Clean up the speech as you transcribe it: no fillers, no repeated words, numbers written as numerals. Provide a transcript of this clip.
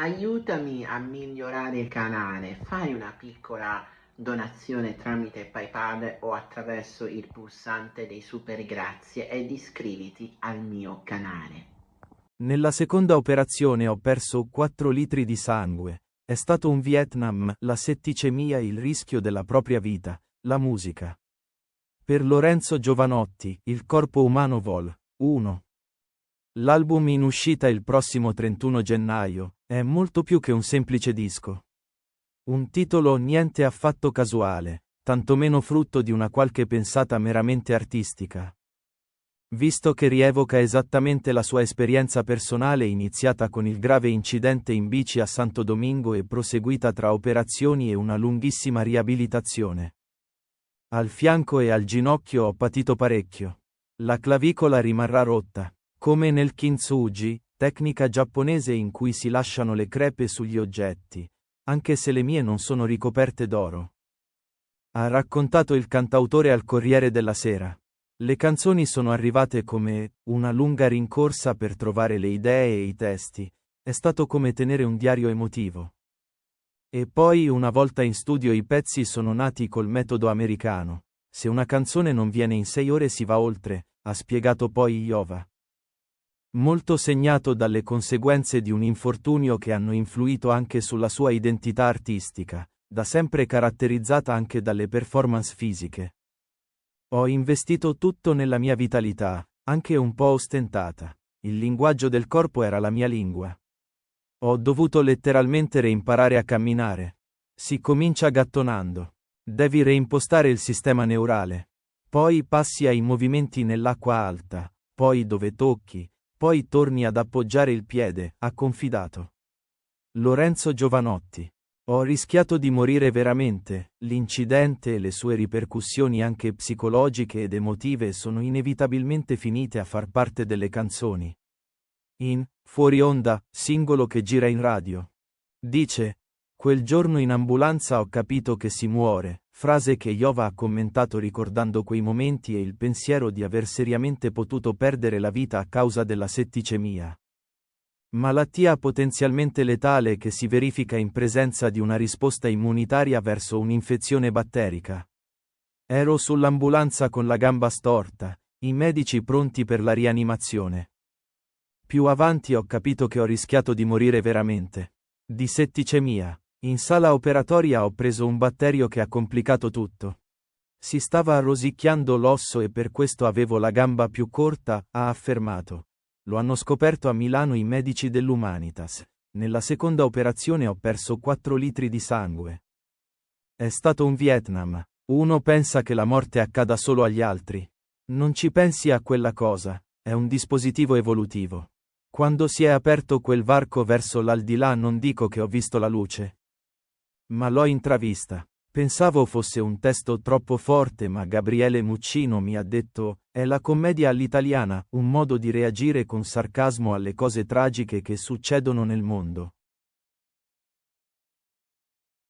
Aiutami a migliorare il canale, fai una piccola donazione tramite PayPal o attraverso il pulsante dei super grazie ed iscriviti al mio canale. Nella seconda operazione ho perso 4 litri di sangue. È stato un Vietnam, la setticemia, il rischio della propria vita, la musica. Per Lorenzo Giovanotti, Il corpo umano Vol. 1. L'album in uscita il prossimo 31 gennaio, è molto più che un semplice disco. Un titolo niente affatto casuale, tantomeno frutto di una qualche pensata meramente artistica. Visto che rievoca esattamente la sua esperienza personale iniziata con il grave incidente in bici a Santo Domingo e proseguita tra operazioni e una lunghissima riabilitazione. Al fianco e al ginocchio ho patito parecchio. La clavicola rimarrà rotta, come nel kintsugi, tecnica giapponese in cui si lasciano le crepe sugli oggetti, anche se le mie non sono ricoperte d'oro. Ha raccontato il cantautore al Corriere della Sera. Le canzoni sono arrivate come una lunga rincorsa per trovare le idee e i testi, è stato come tenere un diario emotivo. E poi una volta in studio i pezzi sono nati col metodo americano. Se una canzone non viene in 6 ore si va oltre, ha spiegato poi Iova. Molto segnato dalle conseguenze di un infortunio che hanno influito anche sulla sua identità artistica, da sempre caratterizzata anche dalle performance fisiche. Ho investito tutto nella mia vitalità, anche un po' ostentata. Il linguaggio del corpo era la mia lingua. Ho dovuto letteralmente reimparare a camminare. Si comincia gattonando. Devi reimpostare il sistema neurale. Poi passi ai movimenti nell'acqua alta, poi dove tocchi, poi torni ad appoggiare il piede, ha confidato. Lorenzo Giovanotti. Ho rischiato di morire veramente, l'incidente e le sue ripercussioni anche psicologiche ed emotive sono inevitabilmente finite a far parte delle canzoni. In Fuori onda, singolo che gira in radio. Dice: quel giorno in ambulanza ho capito che si muore, frase che Iova ha commentato ricordando quei momenti e il pensiero di aver seriamente potuto perdere la vita a causa della setticemia. Malattia potenzialmente letale che si verifica in presenza di una risposta immunitaria verso un'infezione batterica. Ero sull'ambulanza con la gamba storta, i medici pronti per la rianimazione. Più avanti ho capito che ho rischiato di morire veramente. Di setticemia. In sala operatoria ho preso un batterio che ha complicato tutto. Si stava rosicchiando l'osso e per questo avevo la gamba più corta, ha affermato. Lo hanno scoperto a Milano i medici dell'Humanitas. Nella seconda operazione ho perso 4 litri di sangue. È stato un Vietnam. Uno pensa che la morte accada solo agli altri. Non ci pensi a quella cosa, è un dispositivo evolutivo. Quando si è aperto quel varco verso l'aldilà non dico che ho visto la luce. Ma l'ho intravista. Pensavo fosse un testo troppo forte, ma Gabriele Muccino mi ha detto, è la commedia all'italiana, un modo di reagire con sarcasmo alle cose tragiche che succedono nel mondo.